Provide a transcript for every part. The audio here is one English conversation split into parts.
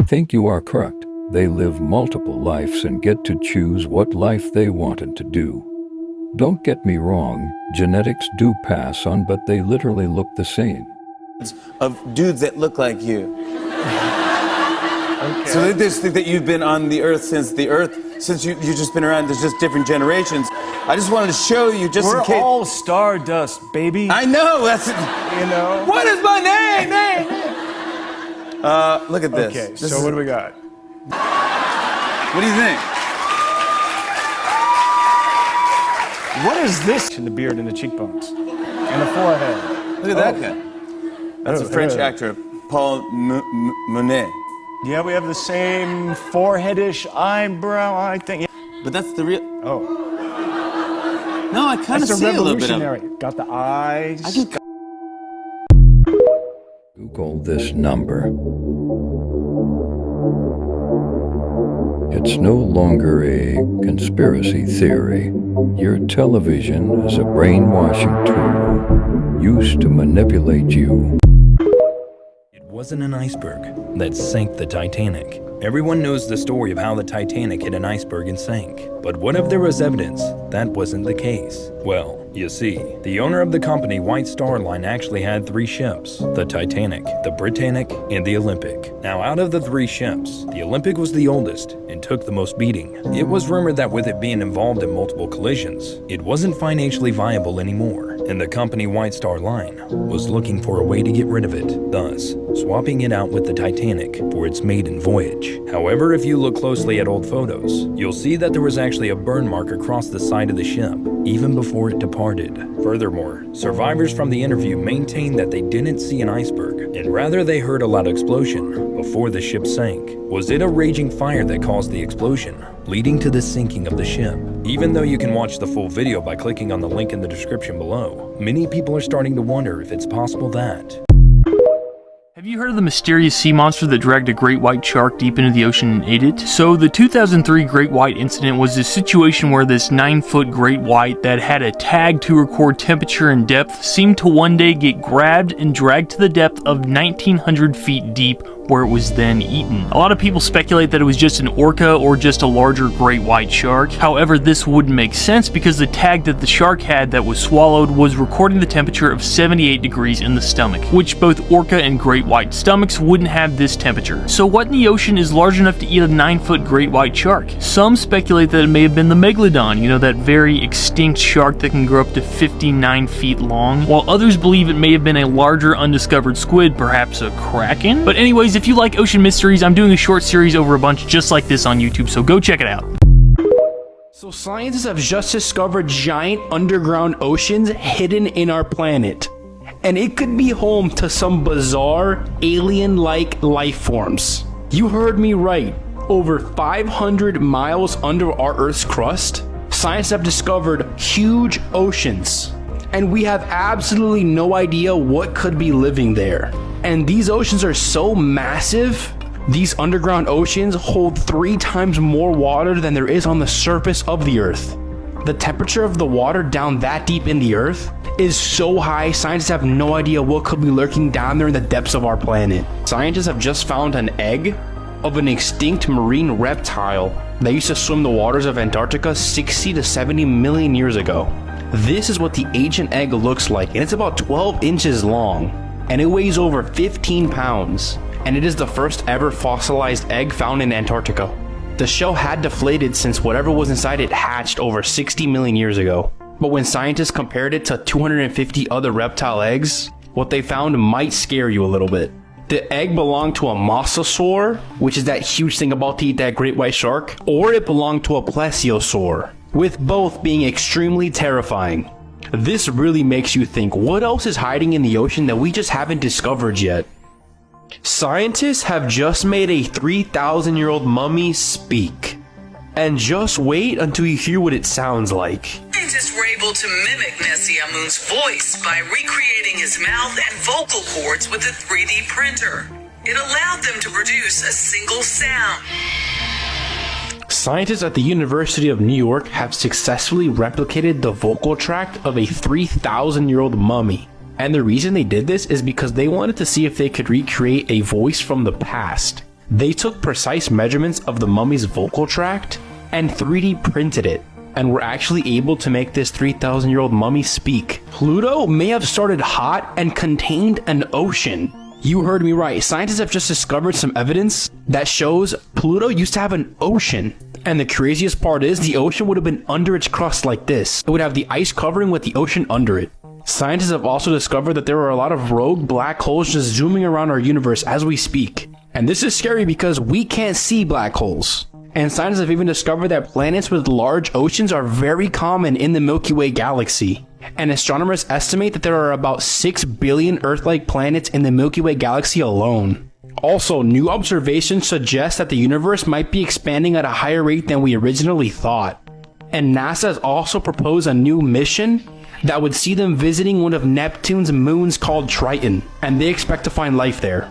Think you are correct. They live multiple lives and get to choose what life they wanted to do. Don't get me wrong, genetics do pass on, but they literally look the same. Of dudes that look like you. Okay. So they just think that you've been on the earth since you've just been around, there's just different generations. I just wanted to show you just in case. We're all stardust, baby. I know, that's it. You know? What is my name? Look at this. Okay, so what do we got? What do you think? What is this? In the beard and the cheekbones. And the forehead. Look at that guy. That's a French actor, Paul Monet. Yeah, we have the same foreheadish eyebrow, I think. But that's the real... Oh. No, I kind of see a little bit of it. Got the eyes. Google this number. It's no longer a conspiracy theory. Your television is a brainwashing tool used to manipulate you. It wasn't an iceberg that sank the Titanic. Everyone knows the story of how the Titanic hit an iceberg and sank. But what if there was evidence that wasn't the case? Well, you see, the owner of the company White Star Line actually had 3 ships: the Titanic, the Britannic, and the Olympic. Now, out of the 3 ships, the Olympic was the oldest and took the most beating. It was rumored that with it being involved in multiple collisions, it wasn't financially viable anymore, and the company White Star Line was looking for a way to get rid of it, thus swapping it out with the Titanic for its maiden voyage. However, if you look closely at old photos, you'll see that there was actually a burn mark across the side of the ship, even before it departed. Furthermore, survivors from the interview maintained that they didn't see an iceberg, and rather they heard a loud explosion before the ship sank. Was it a raging fire that caused the explosion, leading to the sinking of the ship? Even though you can watch the full video by clicking on the link in the description below, many people are starting to wonder if it's possible that... Have you heard of the mysterious sea monster that dragged a great white shark deep into the ocean and ate it? So the 2003 great white incident was this situation where this 9-foot great white that had a tag to record temperature and depth seemed to one day get grabbed and dragged to the depth of 1,900 feet deep, where it was then eaten. A lot of people speculate that it was just an orca or just a larger great white shark. However, this wouldn't make sense because the tag that the shark had that was swallowed was recording the temperature of 78 degrees in the stomach, which both orca and great white stomachs wouldn't have this temperature. So what in the ocean is large enough to eat a 9-foot great white shark? Some speculate that it may have been the megalodon, you know, that very extinct shark that can grow up to 59 feet long, while others believe it may have been a larger undiscovered squid, perhaps a kraken? But anyways, if you like ocean mysteries, I'm doing a short series over a bunch just like this on YouTube, so go check it out. So scientists have just discovered giant underground oceans hidden in our planet. And it could be home to some bizarre, alien-like life forms. You heard me right. Over 500 miles under our Earth's crust, scientists have discovered huge oceans. And we have absolutely no idea what could be living there. And these oceans are so massive, these underground oceans hold 3 times more water than there is on the surface of the Earth. The temperature of the water down that deep in the Earth is so high, scientists have no idea what could be lurking down there in the depths of our planet. Scientists have just found an egg of an extinct marine reptile that used to swim the waters of Antarctica 60 to 70 million years ago. This is what the ancient egg looks like, and it's about 12 inches long, and it weighs over 15 pounds, and it is the first ever fossilized egg found in Antarctica. The shell had deflated since whatever was inside it hatched over 60 million years ago. But when scientists compared it to 250 other reptile eggs, what they found might scare you a little bit. The egg belonged to a mosasaur, which is that huge thing about to eat that great white shark, or it belonged to a plesiosaur, with both being extremely terrifying. This really makes you think, what else is hiding in the ocean that we just haven't discovered yet? Scientists have just made a 3,000-year-old mummy speak. And just wait until you hear what it sounds like. Scientists were able to mimic Nessie Amun's voice by recreating his mouth and vocal cords with a 3D printer. It allowed them to produce a single sound. Scientists at the University of New York have successfully replicated the vocal tract of a 3,000-year-old mummy. And the reason they did this is because they wanted to see if they could recreate a voice from the past. They took precise measurements of the mummy's vocal tract and 3D printed it, and were actually able to make this 3,000-year-old mummy speak. Pluto may have started hot and contained an ocean. You heard me right. Scientists have just discovered some evidence that shows Pluto used to have an ocean. And the craziest part is the ocean would have been under its crust like this. It would have the ice covering with the ocean under it. Scientists have also discovered that there are a lot of rogue black holes just zooming around our universe as we speak. And this is scary because we can't see black holes. And scientists have even discovered that planets with large oceans are very common in the Milky Way galaxy. And astronomers estimate that there are about 6 billion Earth-like planets in the Milky Way galaxy alone. Also, new observations suggest that the universe might be expanding at a higher rate than we originally thought. And NASA has also proposed a new mission that would see them visiting one of Neptune's moons called Triton, and they expect to find life there.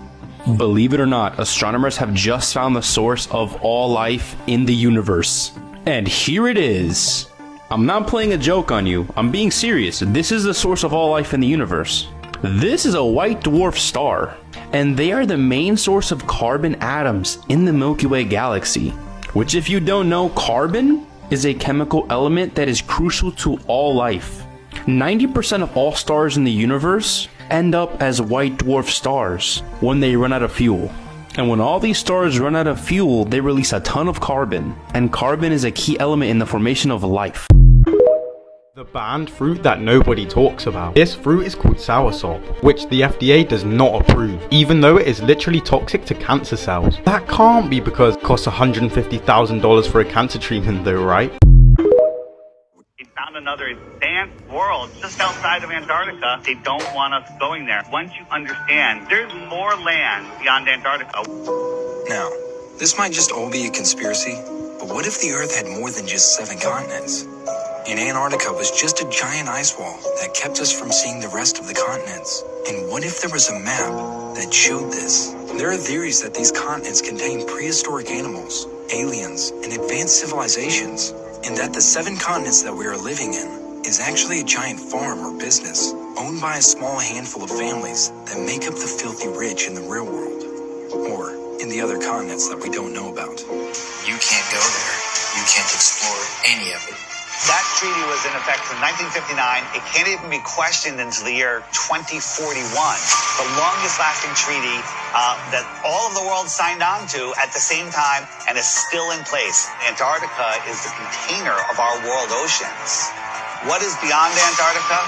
Believe it or not, astronomers have just found the source of all life in the universe. And here it is. I'm not playing a joke on you, I'm being serious. This is the source of all life in the universe. This is a white dwarf star, and they are the main source of carbon atoms in the Milky Way galaxy. Which, if you don't know, carbon is a chemical element that is crucial to all life. 90% of all stars in the universe end up as white dwarf stars when they run out of fuel. And when all these stars run out of fuel, they release a ton of carbon, and carbon is a key element in the formation of life. The banned fruit that nobody talks about. This fruit is called soursop, which the FDA does not approve, even though it is literally toxic to cancer cells. That can't be because it costs $150,000 for a cancer treatment though, right? We found another advanced world just outside of Antarctica. They don't want us going there. Once you understand, there's more land beyond Antarctica. Now, this might just all be a conspiracy, but what if the Earth had more than just 7 continents? And Antarctica was just a giant ice wall that kept us from seeing the rest of the continents. And what if there was a map that showed this? There are theories that these continents contain prehistoric animals, aliens, and advanced civilizations, and that the 7 continents that we are living in is actually a giant farm or business owned by a small handful of families that make up the filthy rich in the real world, or in the other continents that we don't know about. You can't go there. You can't explore any of it. That treaty was in effect from 1959. It can't even be questioned until the year 2041. The longest lasting treaty that all of the world signed on to at the same time and is still in place. Antarctica is the container of our world oceans. What is beyond Antarctica?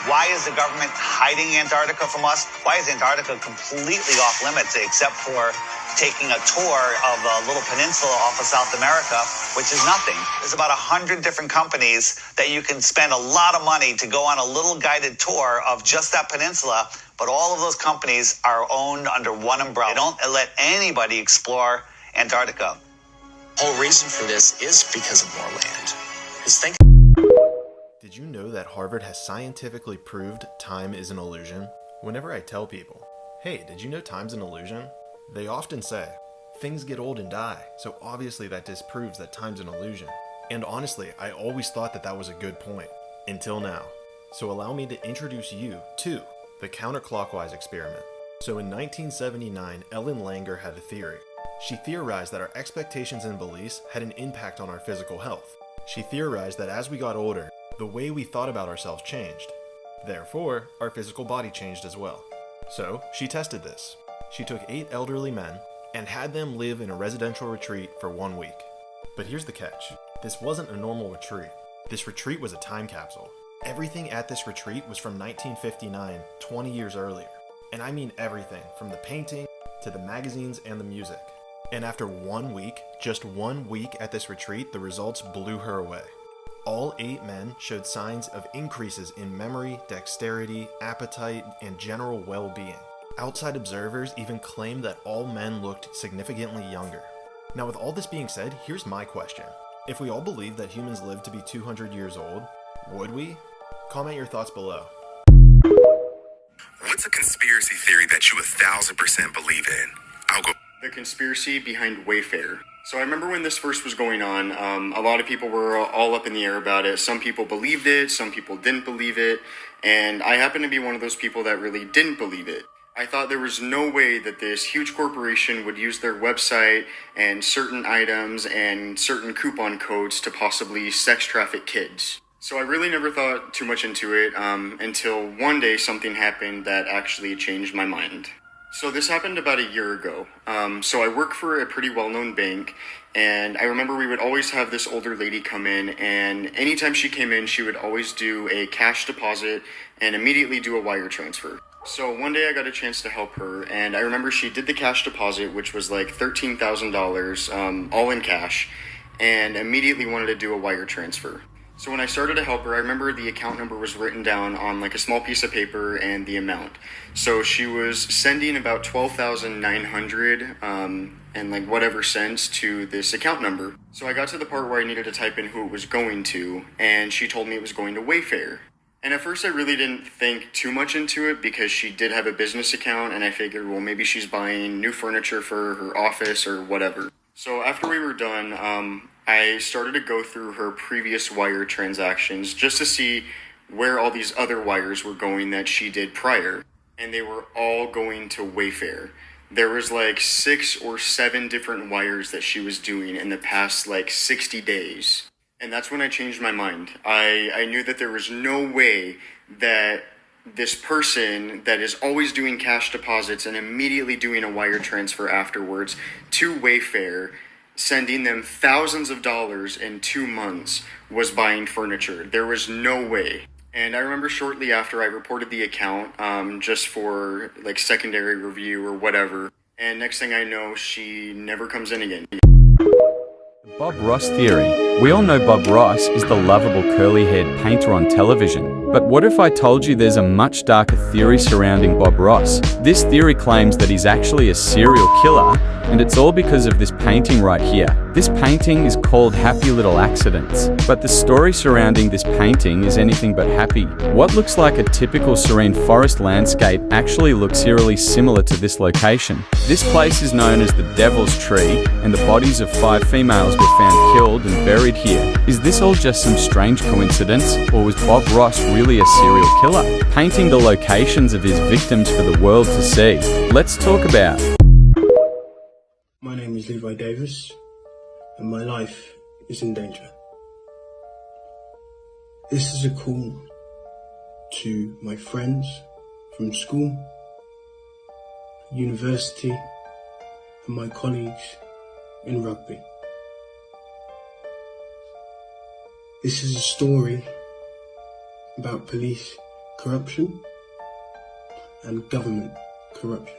Why is the government hiding Antarctica from us? Why is Antarctica completely off limits except for taking a tour of a little peninsula off of South America, which is nothing? There's about 100 different companies that you can spend a lot of money to go on a little guided tour of just that peninsula, but all of those companies are owned under one umbrella. They don't let anybody explore Antarctica. The whole reason for this is because of more land. Did you know that Harvard has scientifically proved time is an illusion? Whenever I tell people, hey, did you know time's an illusion? They often say, things get old and die, so obviously that disproves that time's an illusion. And honestly, I always thought that that was a good point, until now. So allow me to introduce you to the counterclockwise experiment. So in 1979, Ellen Langer had a theory. She theorized that our expectations and beliefs had an impact on our physical health. She theorized that as we got older, the way we thought about ourselves changed. Therefore, our physical body changed as well. So she tested this. She took 8 elderly men and had them live in a residential retreat for 1 week. But here's the catch. This wasn't a normal retreat. This retreat was a time capsule. Everything at this retreat was from 1959, 20 years earlier. And I mean everything, from the painting to the magazines and the music. And after 1 week, just 1 week at this retreat, the results blew her away. All 8 men showed signs of increases in memory, dexterity, appetite, and general well-being. Outside observers even claimed that all men looked significantly younger. Now with all this being said, here's my question. If we all believe that humans live to be 200 years old, Would we? Comment your thoughts below. What's a conspiracy theory that you 1000% believe in? I'll go. The conspiracy behind Wayfair. So I remember when this first was going on, a lot of people were all up in the air about it. Some people believed it, some people didn't believe it, and I happen to be one of those people that really didn't believe it. I thought there was no way that this huge corporation would use their website and certain items and certain coupon codes to possibly sex traffic kids. So I really never thought too much into it until one day something happened that actually changed my mind. So this happened about a year ago. So I work for a pretty well-known bank, and I remember we would always have this older lady come in, and anytime she came in, she would always do a cash deposit and immediately do a wire transfer. So one day I got a chance to help her, and I remember she did the cash deposit, which was like $13,000, all in cash, and immediately wanted to do a wire transfer. So when I started to help her, I remember the account number was written down on like a small piece of paper and the amount. So she was sending about 12,900 and like whatever cents to this account number. So I got to the part where I needed to type in who it was going to, and she told me it was going to Wayfair. And at first I really didn't think too much into it because she did have a business account, and I figured, well, maybe she's buying new furniture for her office or whatever. So after we were done, I started to go through her previous wire transactions just to see where all these other wires were going that she did prior. And they were all going to Wayfair. There was like 6 or 7 different wires that she was doing in the past like 60 days. And that's when I changed my mind. I knew that there was no way that this person that is always doing cash deposits and immediately doing a wire transfer afterwards to Wayfair, sending them thousands of dollars in 2 months, was buying furniture. There was no way. And I remember shortly after I reported the account just for like secondary review or whatever. And next thing I know, she never comes in again. Bob Ross theory. We all know Bob Ross is the lovable curly-haired painter on television. But what if I told you there's a much darker theory surrounding Bob Ross? This theory claims that he's actually a serial killer, and it's all because of this painting right here. This painting is called Happy Little Accidents, but the story surrounding this painting is anything but happy. What looks like a typical serene forest landscape actually looks eerily similar to this location. This place is known as the Devil's Tree, and the bodies of 5 females were found killed and buried here. Is this all just some strange coincidence, or was Bob Ross really a serial killer, painting the locations of his victims for the world to see? Let's talk about. My name is Levi Davis, and my life is in danger. This is a call to my friends from school, university, and my colleagues in rugby. This is a story about police corruption and government corruption.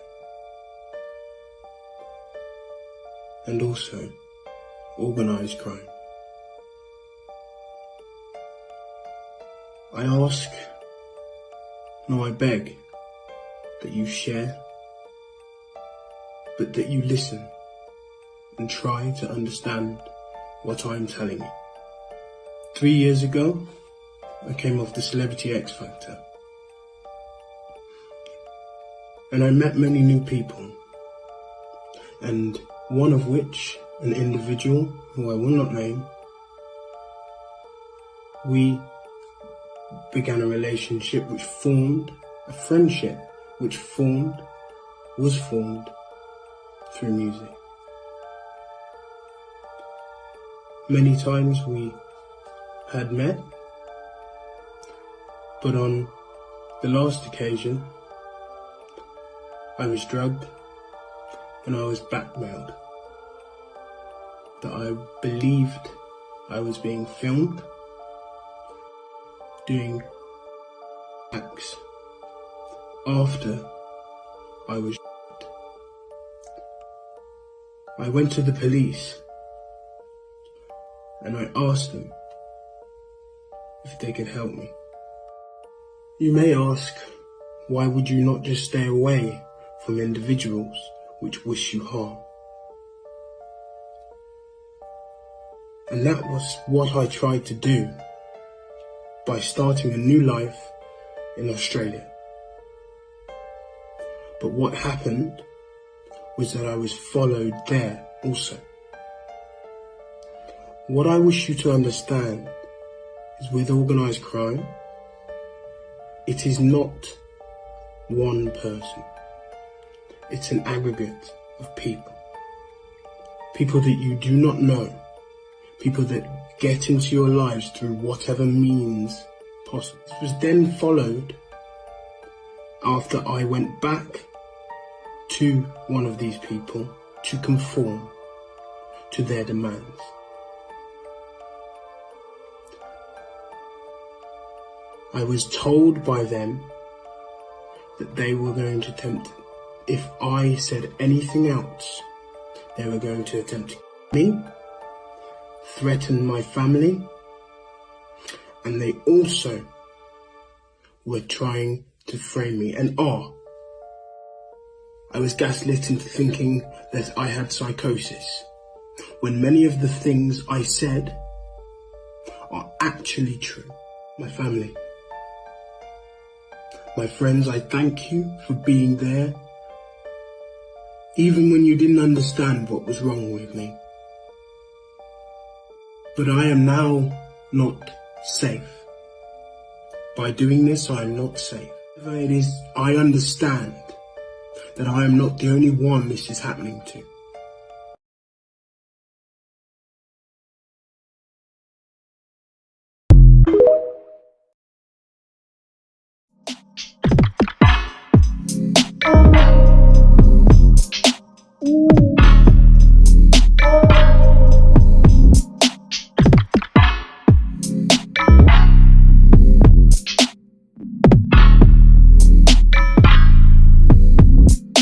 And also organised crime. I ask, no, I beg, that you share, but that you listen and try to understand what I'm telling you. 3 years ago, I came off the Celebrity X Factor, and I met many new people, and one of which, an individual who I will not name, we began a relationship which formed, a friendship which was formed through music. Many times we had met, but on the last occasion, I was drugged and I was blackmailed. That I believed I was being filmed doing acts after I was shot. I went to the police and I asked them if they could help me. You may ask, why would you not just stay away from individuals which wish you harm? And that was what I tried to do. by starting a new life in Australia. But what happened was that I was followed there also. What I wish you to understand is with organised crime, it is not one person. It's an aggregate of people. People that you do not know. People that get into your lives through whatever means possible. This was then followed after I went back to one of these people to conform to their demands. I was told by them that they were going to attempt, if I said anything else, they were going to attempt to kill me, threaten my family, and they also were trying to frame me. And I was gaslit into thinking that I had psychosis, when many of the things I said are actually true. My family, my friends, I thank you for being there, even when you didn't understand what was wrong with me. But I am now not safe. By doing this, I am not safe. Whatever it is, I understand that I am not the only one this is happening to.